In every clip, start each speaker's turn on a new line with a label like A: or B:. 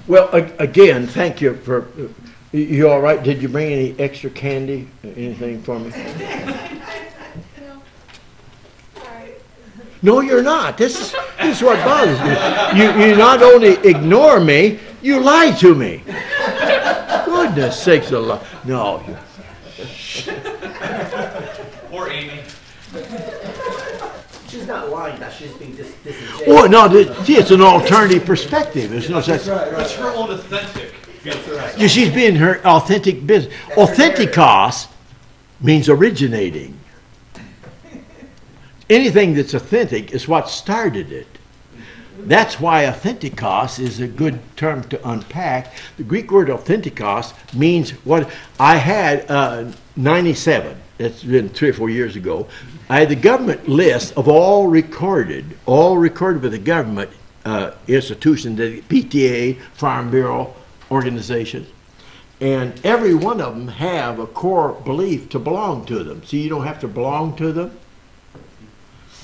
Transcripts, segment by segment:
A: Well, again, thank you for. You all right? Did you bring any extra candy? Anything for me?
B: No. Sorry.
A: No, you're not. This is what bothers me. You not only ignore me, you lie to me. Goodness sakes alive. No.
C: Poor Amy.
D: She's not lying now. She's being disingenuous.
A: Oh, no, see, it's an alternative perspective. There's no such.
C: It's her own authentic.
A: Yeah, she's being her authentic business. Authenticos means originating. Anything that's authentic is what started it. That's why authentikos is a good term to unpack. The Greek word authentikos means what I had 97. It's been 3 or 4 years ago. I had the government list of all recorded by the government institutions, the PTA, Farm Bureau, organizations. And every one of them have a core belief to belong to them. See, you don't have to belong to them.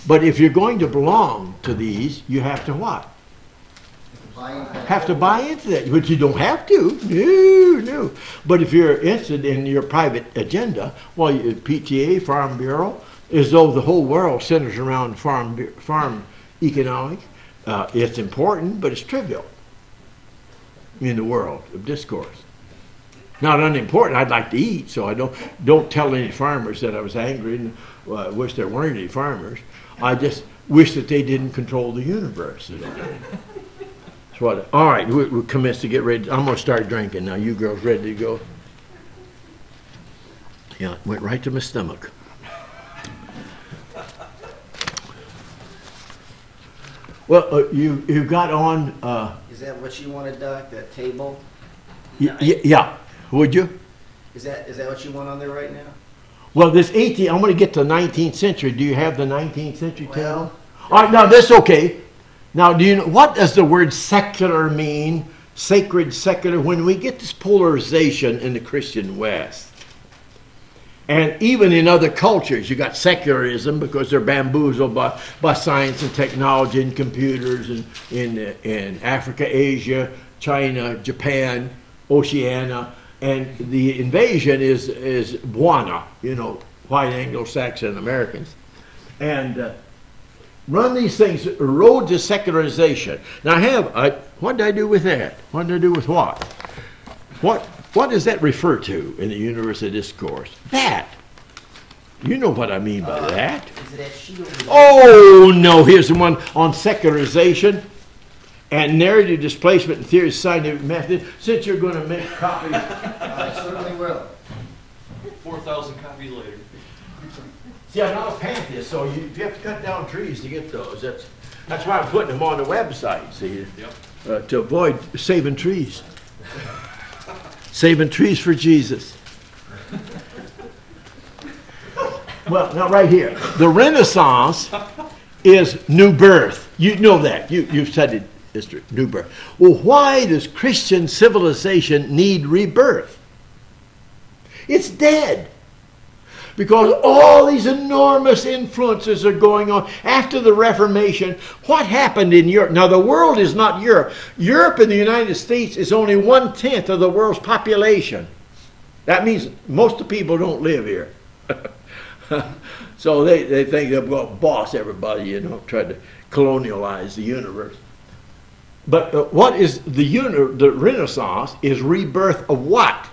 A: But if you're going to belong to these, you have to what? Have to buy into that. But you don't have to. No. But if you're interested in your private agenda, well, PTA, Farm Bureau, as though the whole world centers around farm economics, it's important, but it's trivial in the world of discourse. Not unimportant. I'd like to eat, so I don't tell any farmers that I was angry and wish there weren't any farmers. I just wish that they didn't control the universe. That's what. All right, we'll commence to get ready. I'm going to start drinking now. You girls ready to go? Yeah, it went right to my stomach. Well, you got on.
D: Is that what you wanted, Doc? That table?
A: Yeah. Would you?
D: Is that what you want on there right now?
A: Well, this 18. I'm going to get to the 19th century. Do you have the 19th century table?
D: Well,
A: all right, now that's okay. Now, do you know what does the word secular mean? Sacred, secular. When we get this polarization in the Christian West, and even in other cultures, you got secularism because they're bamboozled by science and technology and computers, and in Africa, Asia, China, Japan, Oceania. And the invasion is Buana, white Anglo-Saxon Americans. And run these things, road to secularization. Now what did I do with that? What did I do with what? What does that refer to in the universe of discourse? That. You know what I mean by that.
D: Is it that sheet over there?
A: Oh, no, here's the one on secularization. And narrative displacement and theory of scientific method. Since you're going to make copies,
D: I certainly will.
C: 4,000 copies later.
A: see, I'm not a pantheist, so you have to cut down trees to get those. That's why I'm putting them on the website. See, to avoid saving trees, saving trees for Jesus. Well, now right here, the Renaissance is new birth. You know that. You've studied history, new birth. Well, why does Christian civilization need rebirth? It's dead. Because all these enormous influences are going on. After the Reformation, what happened in Europe? Now, the world is not Europe. Europe and the United States is only 1/10 of the world's population. That means most of the people don't live here. So they think they'll go boss everybody, try to colonialize the universe. But what is the Renaissance is rebirth of what?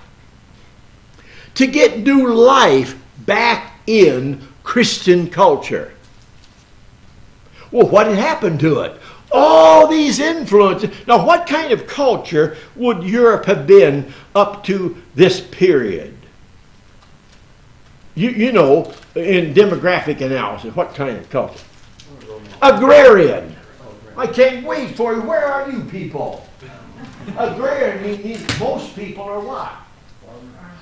A: To get new life back in Christian culture. Well, what had happened to it? All these influences. Now, what kind of culture would Europe have been up to this period? You know, in demographic analysis, what kind of culture? Agrarian. I can't wait for you. Where are you people? Agrarian means most people are what?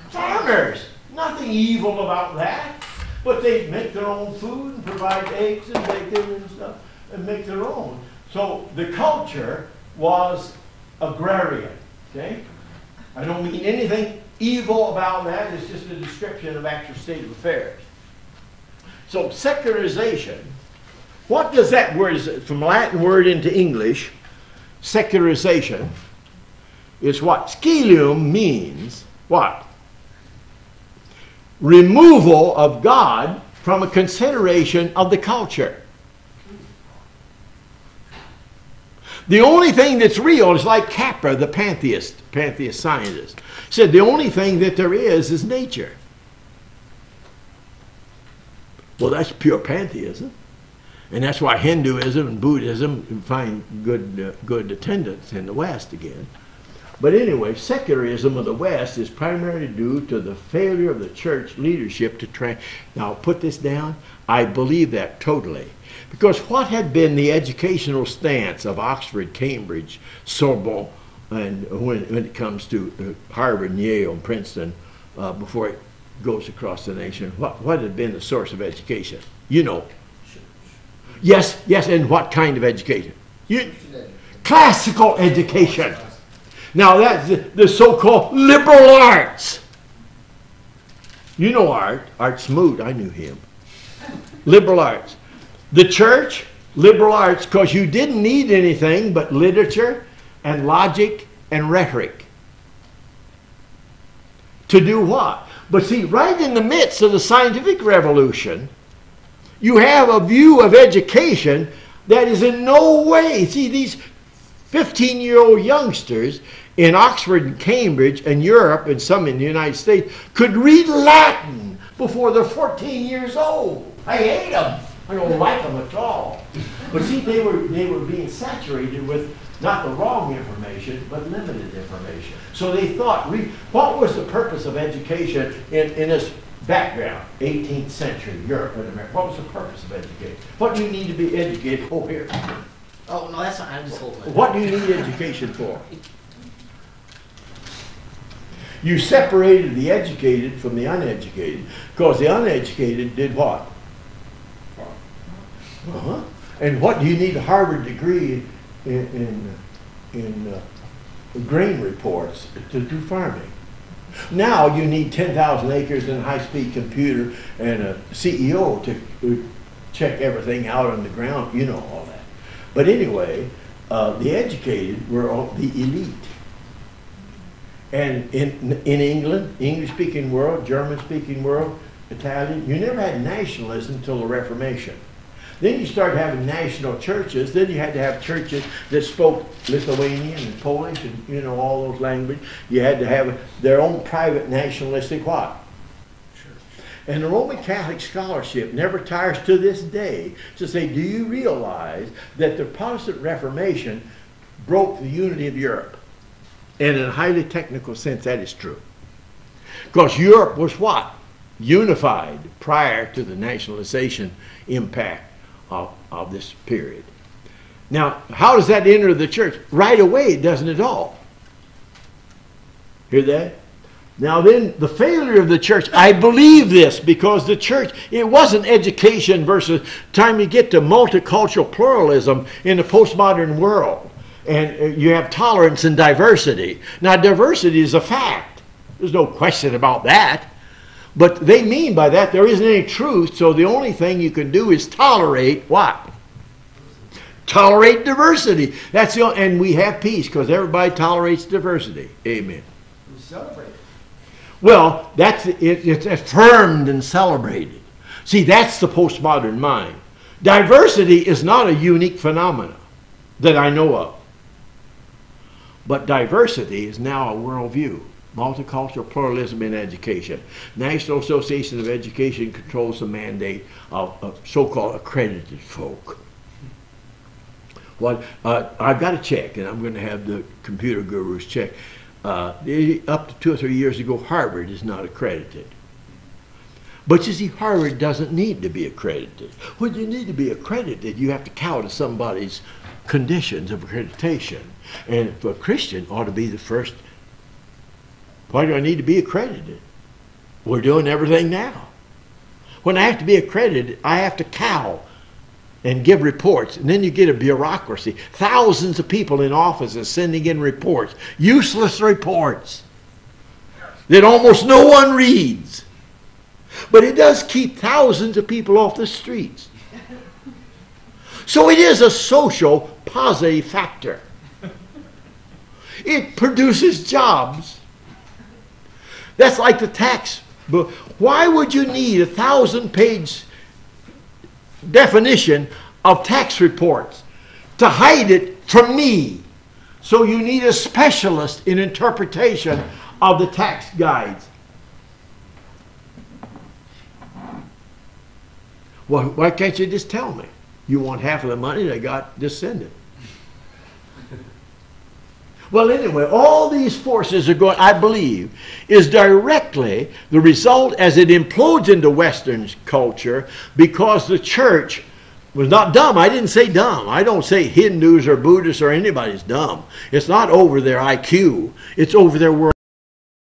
A: Farmers. Nothing evil about that. But they make their own food and provide eggs and bacon and stuff and make their own. So the culture was agrarian. Okay? I don't mean anything evil about that. It's just a description of actual state of affairs. So secularization, what does that word, from Latin word into English, secularization, is what? Schelium means what? Removal of God from a consideration of the culture. The only thing that's real is like Capra, the pantheist scientist, said the only thing that there is nature. Well, that's pure pantheism. And that's why Hinduism and Buddhism find good attendance in the West again. But anyway, secularism of the West is primarily due to the failure of the church leadership to Now, put this down. I believe that totally. Because what had been the educational stance of Oxford, Cambridge, Sorbonne, and when it comes to Harvard and Yale and Princeton, before it goes across the nation, what had been the source of education? You know. Yes, and what kind of education? Classical education. Now that's the so-called liberal arts. You know Art Smoot, I knew him. Liberal arts. The church, liberal arts, because you didn't need anything but literature and logic and rhetoric. To do what? But see, right in the midst of the scientific revolution, you have a view of education that is in no way, see, these 15-year-old youngsters in Oxford and Cambridge and Europe and some in the United States could read Latin before they're 14 years old. I hate them. I don't like them at all. But see, they were being saturated with not the wrong information, but limited information. So they thought, what was the purpose of education in this background, 18th century Europe and America? What was the purpose of education? What do you need to be educated? Oh, here.
D: Oh, no, that's not, I'm just holding it.
A: What do you need education for? You separated the educated from the uneducated, because the uneducated did what? And what do you need a Harvard degree in grain reports to do farming? Now you need 10,000 acres and a high-speed computer and a CEO to check everything out on the ground. You know all that. But anyway, the educated were the elite. And in England, English-speaking world, German-speaking world, Italian, you never had nationalism until the Reformation. Then you start having national churches. Then you had to have churches that spoke Lithuanian and Polish and all those languages. You had to have their own private nationalistic what? Church. And the Roman Catholic scholarship never tires to this day to say, do you realize that the Protestant Reformation broke the unity of Europe? And in a highly technical sense, that is true. Because Europe was what? Unified prior to the nationalization impact of this period. Now, how does that enter the church? Right away, it doesn't at all. Hear that? Now then, the failure of the church, I believe this because the church, it wasn't education versus time you get to multicultural pluralism in the postmodern world. And you have tolerance and diversity. Now, diversity is a fact. There's no question about that. But they mean by that there isn't any truth, so the only thing you can do is tolerate what? Tolerate diversity. That's the only, and we have peace because everybody tolerates diversity. Amen.
D: We celebrate it.
A: Well, it's affirmed and celebrated. See, that's the postmodern mind. Diversity is not a unique phenomenon that I know of. But diversity is now a worldview. Multicultural pluralism in education. National Association of Education controls the mandate of so-called accredited folk. Well, I've got to check, and I'm going to have the computer gurus check. Up to 2 or 3 years ago, Harvard is not accredited. But you see, Harvard doesn't need to be accredited. When you need to be accredited, you have to cow to somebody's conditions of accreditation. And for a Christian, ought to be the first. Why do I need to be accredited? We're doing everything now. When I have to be accredited, I have to cow and give reports. And then you get a bureaucracy. Thousands of people in offices sending in reports. Useless reports that almost no one reads. But it does keep thousands of people off the streets. So it is a social positive factor. It produces jobs. That's like the tax book. Why would you need a 1,000-page definition of tax reports? To hide it from me. So you need a specialist in interpretation of the tax guides. Well, why can't you just tell me? You want half of the money they got, just send it. Well, anyway, all these forces are going, I believe, is directly the result as it implodes into Western culture because the church was not dumb. I didn't say dumb. I don't say Hindus or Buddhists or anybody's dumb. It's not over their IQ. It's over their world.